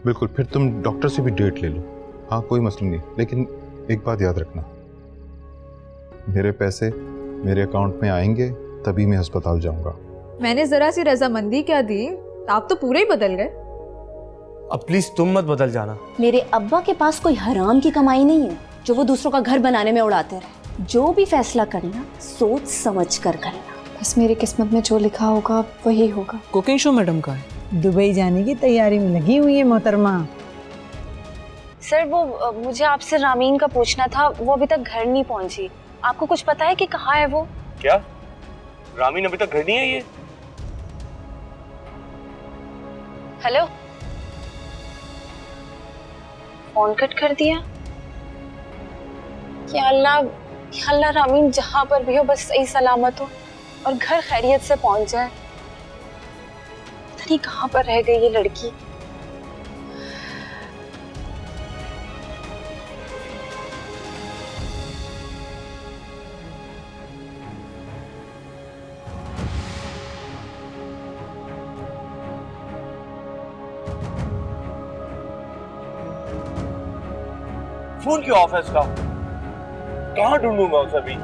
बिल्कुल, फिर तुम डॉक्टर से भी डेट ले लो। हाँ कोई मसला नहीं, लेकिन एक बात याद रखना, मेरे पैसे मेरे अकाउंट में आएंगे तभी मैं अस्पताल जाऊंगा। मैंने जरा सी रजामंदी क्या दी, आप तो पूरे ही बदल गए। अब प्लीज तुम मत बदल जाना। मेरे अब्बा के पास कोई हराम की कमाई नहीं है जो वो दूसरों का घर बनाने में उड़ाते रहे। जो भी फैसला करना सोच समझ कर करना। बस मेरी किस्मत में जो लिखा होगा वही होगा। कुकिंग शो मैडम का है। दुबई जाने की तैयारी में लगी हुई है मोहतरमा। सर वो मुझे आपसे रामीन का पूछना था, वो अभी तक घर नहीं पहुंची। आपको कुछ पता है कि कहाँ है वो? क्या रामीन अभी तक घर नहीं आई है? हेलो, फोन कट कर दिया। या अल्लाह रामीन जहां पर भी हो बस सही सलामत हो और घर खैरियत से पहुंच जाए। पता नहीं कहां पर रह गई ये लड़की। फोन क्यों ऑफ है इसका? कहाँ ढूंढूंगा उसे अभी?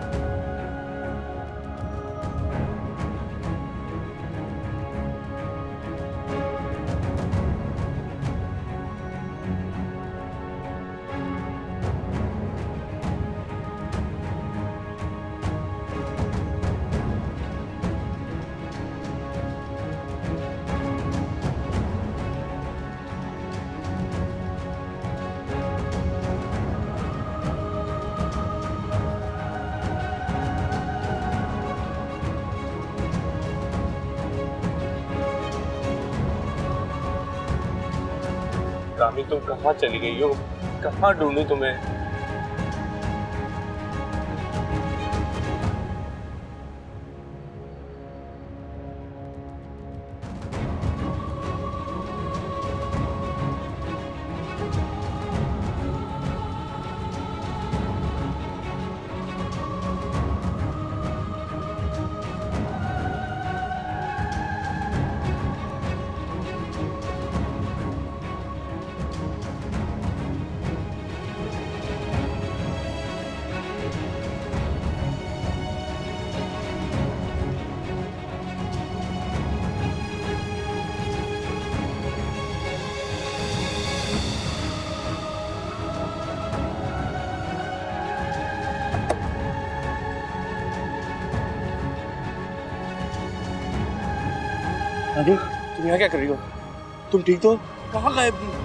रामी तुम कहाँ चली गई हो? कहाँ ढूंढूं तुम्हें? रानी तुम यहाँ क्या कर रही हो? तुम ठीक तो? कहाँ गायब थी?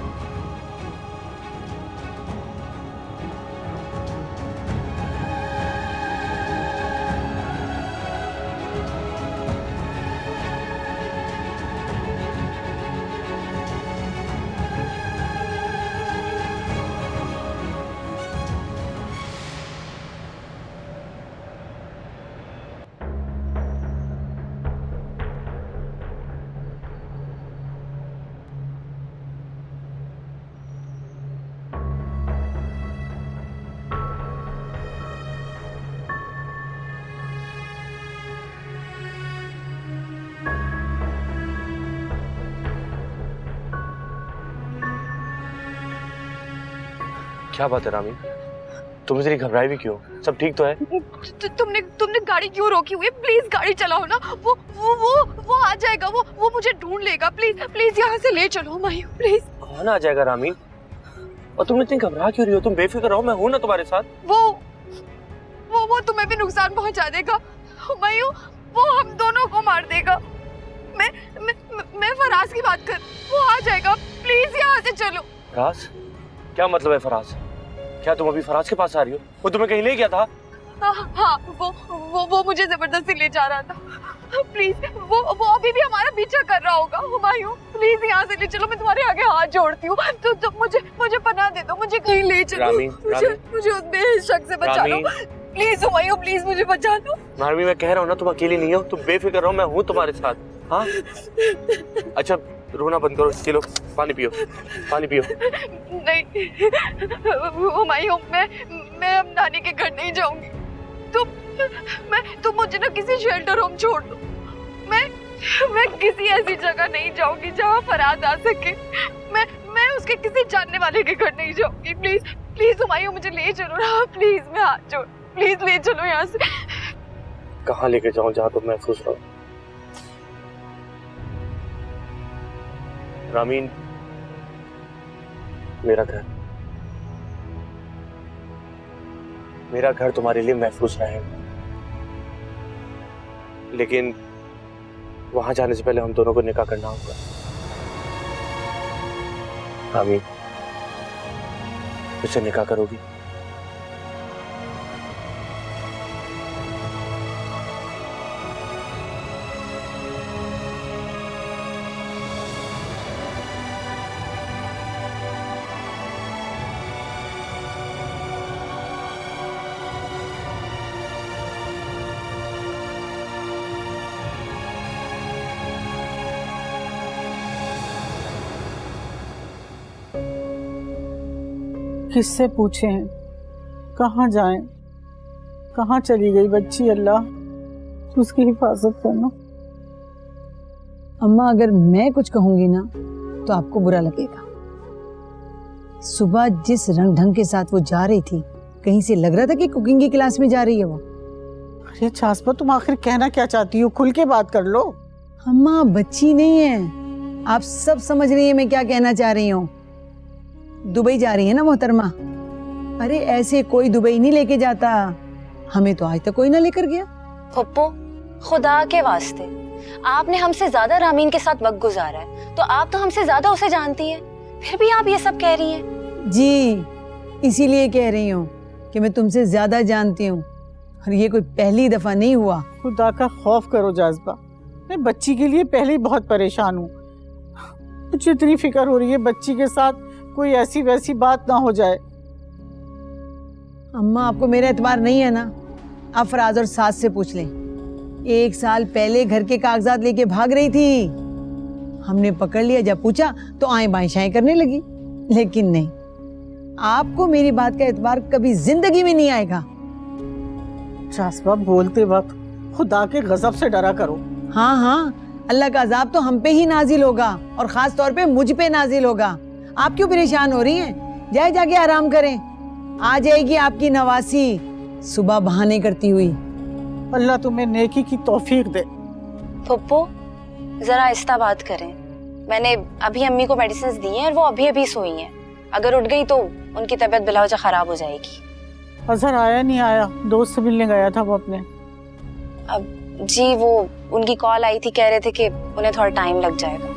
क्या बात है रामी? तुम इतनी घबराई भी क्यों? सब ठीक तो है? तुमने गाड़ी क्यों रोकी हुई है? प्लीज गाड़ी चलाओ ना। वो आ जाएगा। वो मुझे ढूंढ लेगा। प्लीज यहाँ से ले चलो हुमायूं, प्लीज। कौन आ जाएगा रामी? और तुम इतनी घबरा क्यों रही हो? तुम बेफिक्र रहो, मैं हूं ना तुम्हारे साथ। वो तुम्हें भी नुकसान पहुंचा देगा हुमायूं। वो हम दोनों को मार देगा। मैं फराज की बात कर, वो आ जाएगा। प्लीज यहाँ से चलो। फराज? क्या मतलब है फराज? क्या तुम अभी फराज के पास आ रही हो? वो तुम्हें कहीं ले गया था? हाँ, वो मुझे जबरदस्ती ले जा रहा था। प्लीज, वो अभी भी हमारा पीछा कर रहा होगा। हुमायूं प्लीज यहाँ से ले चलो, मैं तुम्हारे आगे हाथ जोड़ती हूँ। तो मुझे पनाह दे दो, मुझे कहीं ले चलो। मुझे उस बेशक से बचा लो प्लीज। हुमायूं प्लीज मुझे बचा लो। नारमी मैं कह रहा हूँ ना, तुम अकेली नहीं हो, तुम बेफिक्र रहो, मैं हूँ तुम्हारे साथ। हाँ अच्छा रोना बंद करो, ये लो पानी पियो, पानी पियो। नहीं हुमायूं, मैं अब नानी के घर नहीं जाऊंगी। तुम मुझे ना किसी शेल्टर होम छोड़ दो। मैं किसी ऐसी जगह नहीं जाऊंगी जहाँ फराज आ सके। मैं उसके किसी जानने वाले के घर नहीं जाऊंगी। प्लीज प्लीज हुमायूं मुझे ले चलो ना, प्लीज मैं हाथ जोड़, प्लीज ले चलो यहाँ से। कहाँ लेके जाऊं जहाँ तुम महफूज रहो? रामीन, मेरा घर तुम्हारे लिए महफूज रहेगा, लेकिन वहां जाने से पहले हम दोनों को निकाह करना होगा। रामीन, मुझसे निकाह करोगी? किससे पूछे हैं, कहाँ जाएं, कहाँ चली गई बच्ची? अल्लाह उसकी हिफाजत करना। अम्मा अगर मैं कुछ कहूंगी ना तो आपको बुरा लगेगा। सुबह जिस रंग ढंग के साथ वो जा रही थी, कहीं से लग रहा था कि कुकिंग की क्लास में जा रही है वो। अरे चासपा, तुम आखिर कहना क्या चाहती हो? खुल के बात कर लो। अम्मा बच्ची नहीं है, आप सब समझ रही है मैं क्या कहना चाह रही हूँ। दुबई जा रही है ना मोहतरमा। अरे ऐसे कोई दुबई नहीं लेके जाता, हमें तो आज तक कोई ना लेकर गया। पप्पू, खुदा के वास्ते, आपने हमसे ज्यादा रामीन के साथ वक्त गुजारा है, तो आप तो हमसे ज्यादा उसे जानती हैं, फिर भी आप ये सब कह रही हैं। जी इसीलिए कह रही हूँ कि मैं तुमसे ज्यादा जानती हूँ, और ये कोई पहली दफा नहीं हुआ। खुदा का खौफ करो जाज़बा, मैं बच्ची के लिए पहले ही बहुत परेशान हूँ। मुझे इतनी फिक्र हो रही है बच्ची के साथ कोई ऐसी वैसी बात ना हो जाए। अम्मा आपको मेरा एतबार नहीं है ना? आप फराज और सास से पूछ लें। 1 साल पहले घर के कागजात लेके भाग रही थी, हमने पकड़ लिया, जब पूछा तो आए बाएं शाएं करने लगी। लेकिन नहीं, आपको मेरी बात का एतबार कभी जिंदगी में नहीं आएगा। चासपा, बोलते वक्त खुदा के गजब से डरा करो। हाँ हाँ, अल्लाह का अजाब तो हम पे ही नाजिल होगा, और खास तौर पे मुझ पे नाजिल होगा। आप क्यों परेशान हो रही हैं? जाए जाके आराम करें, आ जाएगी आपकी नवासी सुबह बहाने करती हुई। अल्लाह तुम्हें नेकी की तौफीक दे। पप्पू, जरा आहिस्ता बात करें। मैंने अभी अम्मी को मेडिसिन दी हैं और वो अभी अभी सोई हैं। अगर उठ गई तो उनकी तबीयत बिलावजा खराब हो जाएगी। अजहर आया नहीं आया? दोस्त से मिलने गया था वो अपने। अब जी वो उनकी कॉल आई थी, कह रहे थे कि उन्हें थोड़ा टाइम लग जाएगा।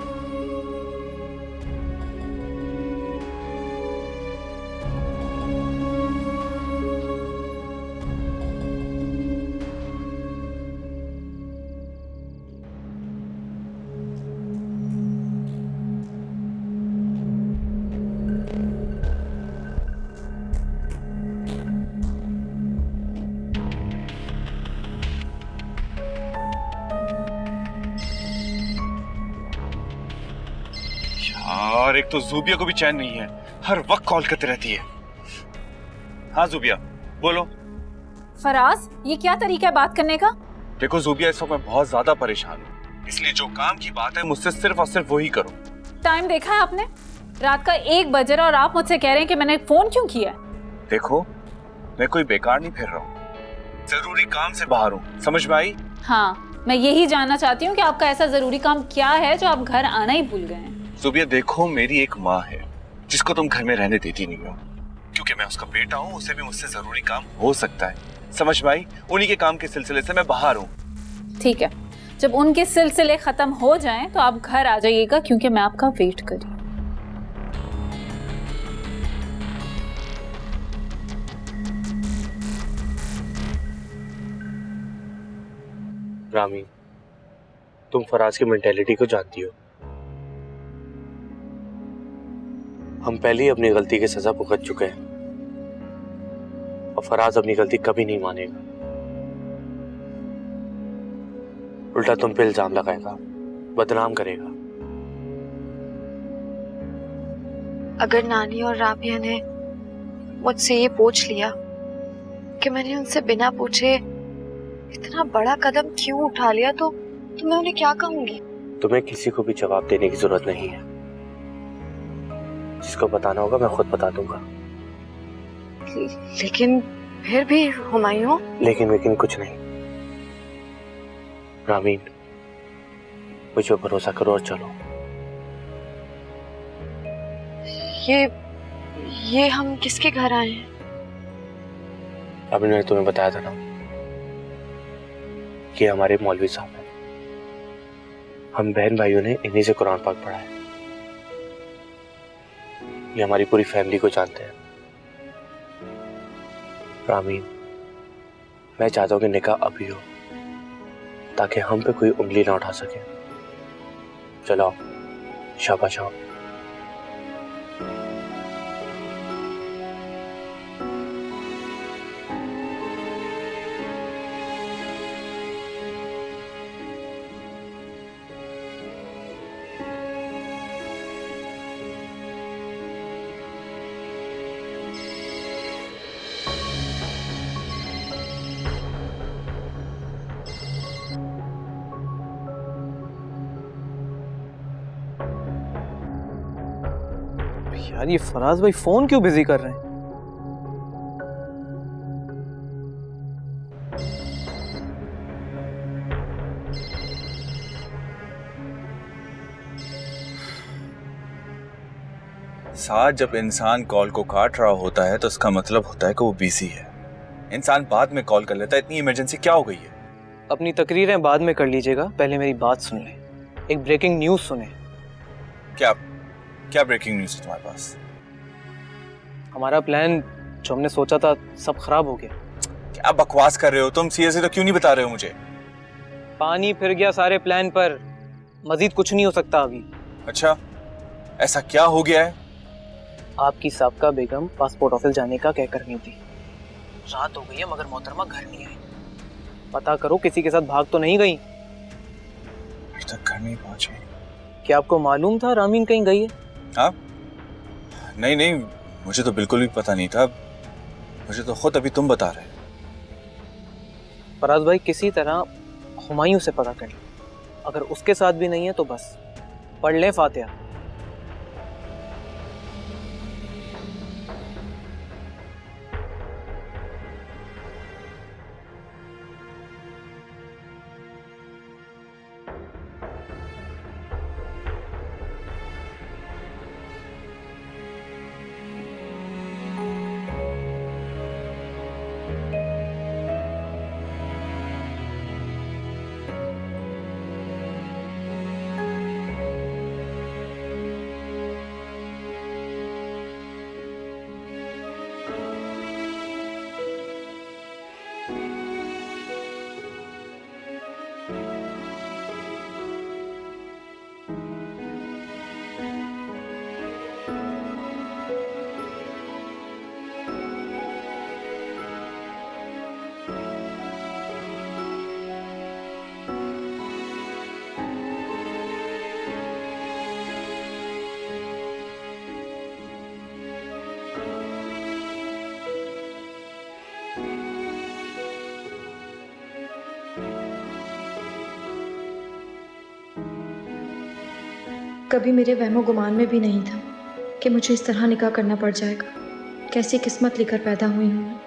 यार, एक तो जूबिया को भी चैन नहीं है, हर वक्त कॉल करती रहती है। हाँ जूबिया, बोलो। फराज, ये क्या तरीका है बात करने का? देखो जूबिया, इस वक्त मैं बहुत ज्यादा परेशान हूँ, इसलिए जो काम की बात है मुझसे सिर्फ और सिर्फ वही करो। टाइम देखा है आपने? रात का 1 बज रहा और आप मुझसे कह रहे हैं कि मैंने फोन क्यों किया? देखो, मैं कोई बेकार नहीं फिर रहा हूँ, जरूरी काम से बाहर हूँ, समझ में आई? हाँ, मैं यही जानना चाहती हूँ कि आपका ऐसा जरूरी काम क्या है जो आप घर आना ही भूल गए हैं। जुबिया देखो, मेरी एक माँ है जिसको तुम घर में रहने देती नहीं हो, क्योंकि मैं उसका बेटा हूँ, उसे भी मुझसे जरूरी काम हो सकता है, समझ में आई? उन्हीं के काम के सिलसिले से मैं बाहर हूँ। ठीक है, जब उनके सिलसिले खत्म हो जाएं तो आप घर आ जाइएगा, क्योंकि मैं आपका वेट कर रही हूँ। रामी, तुम फराज की मेंटेलिटी को जानती हो। हम पहले ही अपनी गलती की सजा भुगत चुके हैं, और फराज अपनी गलती कभी नहीं मानेगा। उल्टा तुम पे इल्जाम लगाएगा, बदनाम करेगा। अगर नानी और राबिया ने मुझसे ये पूछ लिया कि मैंने उनसे बिना पूछे इतना बड़ा कदम क्यों उठा लिया, तो मैं उन्हें क्या कहूंगी? तुम्हें किसी को भी जवाब देने की जरूरत नहीं है। जिसको बताना होगा मैं खुद बता दूंगा। लेकिन फिर भी हुमायूं, लेकिन कुछ नहीं। रामीन, मुझे भरोसा करो और चलो। ये हम किसके घर आए हैं? अभी मैंने तुम्हें बताया था ना कि हमारे मौलवी साहब हैं। हम बहन भाइयों ने इन्हीं से कुरान पाक पढ़ा है। ये हमारी पूरी फैमिली को जानते हैं। रामीन, मैं चाहता हूं कि निकाह अभी हो ताकि हम पे कोई उंगली ना उठा सके। चलो शाबाश आओ। यार ये फराज भाई फोन क्यों बिजी कर रहे हैं? साथ जब इंसान कॉल को काट रहा होता है तो इसका मतलब होता है कि वो बिजी है। इंसान बाद में कॉल कर लेता है। इतनी इमरजेंसी क्या हो गई है? अपनी तकरीरें बाद में कर लीजिएगा, पहले मेरी बात सुन लें। एक ब्रेकिंग न्यूज सुने। क्या क्या ब्रेकिंग न्यूज़ है तुम्हारे पास? हमारा प्लान जो हमने सोचा था सब खराब हो गया। क्या बकवास कर रहे हो तुम? सीरियसली तो क्यों नहीं बता रहे हो मुझे? पानी फिर गया सारे प्लान पर। मजीद कुछ नहीं हो सकता अभी। अच्छा, ऐसा क्या हो गया है? आपकी साबका बेगम पासपोर्ट ऑफिस जाने का कह कर नहीं थी। रात हो गई है मगर मोहतरमा घर नहीं आई। पता करो किसी के साथ भाग तो नहीं गई। अभी तक घर नहीं पहुंचे। क्या आपको मालूम था रामीन कहीं गई है? हाँ? नहीं, मुझे तो बिल्कुल भी पता नहीं था। मुझे तो खुद अभी तुम बता रहे हो। फराज भाई किसी तरह हुमायूं से पता कर लें। अगर उसके साथ भी नहीं है तो बस पढ़ लें फातिहा। कभी मेरे वहमो गुमान में भी नहीं था कि मुझे इस तरह निकाह करना पड़ जाएगा। कैसी किस्मत लेकर पैदा हुई हूँ।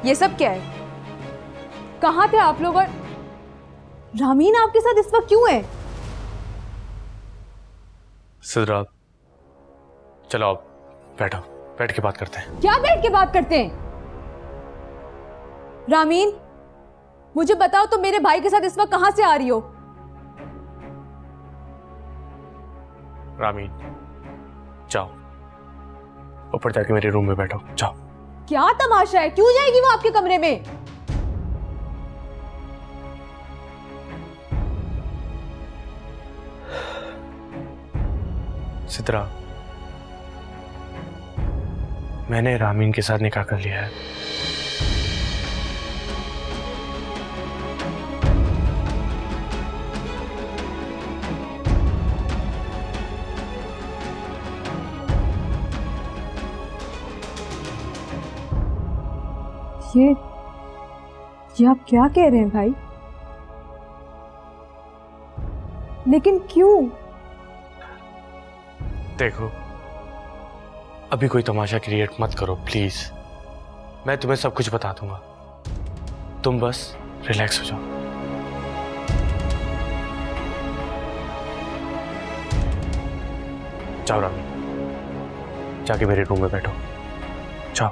ये सब क्या है? कहाँ थे आप लोग? और रामीन आपके साथ इस वक्त क्यों है? सिद्रा, चलो आप बैठो, बैठ के बात करते हैं। क्या बैठ के बात करते हैं? रामीन, मुझे बताओ तुम मेरे भाई के साथ इस वक्त कहां से आ रही हो? रामीन, जाओ ऊपर जाके मेरे रूम में बैठो, जाओ। क्या तमाशा है? क्यों जाएगी वो आपके कमरे में? सिद्रा, मैंने रामीन के साथ निकाह कर लिया है। ये आप क्या कह रहे हैं भाई? लेकिन क्यों? देखो, अभी कोई तमाशा क्रिएट मत करो प्लीज। मैं तुम्हें सब कुछ बता दूंगा, तुम बस रिलैक्स हो जाओ। जाओ रामीन, जाके मेरे रूम में बैठो, जाओ।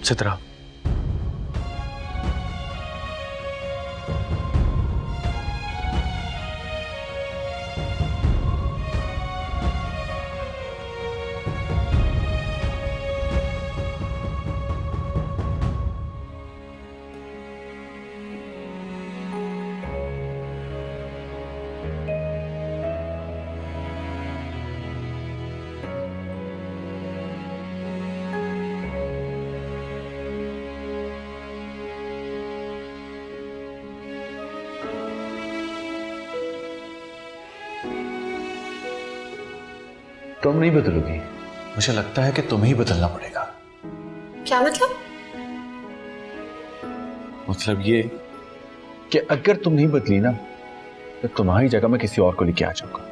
सिद्रा, तुम नहीं बदलोगी, मुझे लगता है कि तुम्हें ही बदलना पड़ेगा। क्या मतलब? मतलब ये कि अगर तुम नहीं बदली ना तो तुम्हारी जगह मैं किसी और को लेके आ जाऊंगा।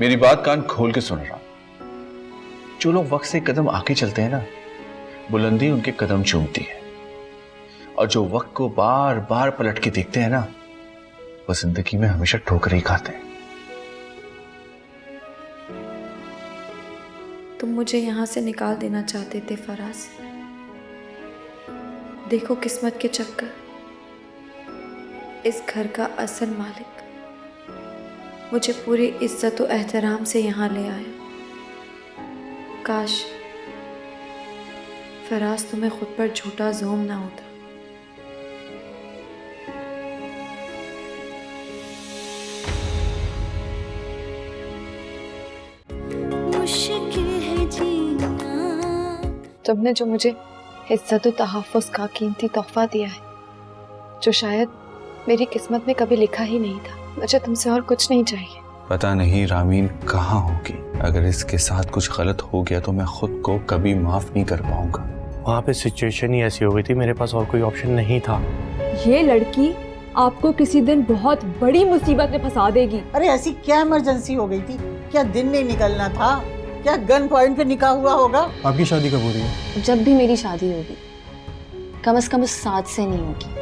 मेरी बात कान खोल के सुन रहा। जो लोग वक्त से कदम आगे चलते हैं ना, बुलंदी उनके कदम चूमती है, और जो वक्त को बार बार पलट के देखते हैं ना, वो जिंदगी में हमेशा ठोकर ही खाते हैं। तुम मुझे यहाँ से निकाल देना चाहते थे फराज। देखो किस्मत के चक्कर, इस घर का असल मालिक मुझे पूरी इज्जत और एहतराम से यहाँ ले आया। काश फराज तुम्हें खुद पर झूठा ज़ोम ना होता। तुमने जो मुझे इज्जत और तहफ़्फ़ुज़ का कीमती तोहफा दिया है, जो शायद मेरी किस्मत में कभी लिखा ही नहीं था, मुझे तुमसे और कुछ नहीं चाहिए। पता नहीं रामीन कहाँ होगी। अगर इसके साथ कुछ गलत हो गया तो मैं खुद को कभी माफ नहीं कर पाऊंगा। वहाँ पे सिचुएशन ही ऐसी हो गई थी, मेरे पास और कोई ऑप्शन नहीं था। ये लड़की आपको किसी दिन बहुत बड़ी मुसीबत में फंसा देगी। अरे ऐसी क्या इमरजेंसी हो गई थी? क्या दिन नहीं निकलना था? क्या गन पॉइंट पे निकाह हुआ होगा? आपकी शादी कब हो रही है? जब भी मेरी शादी होगी कम से कम 7 से नहीं होगी।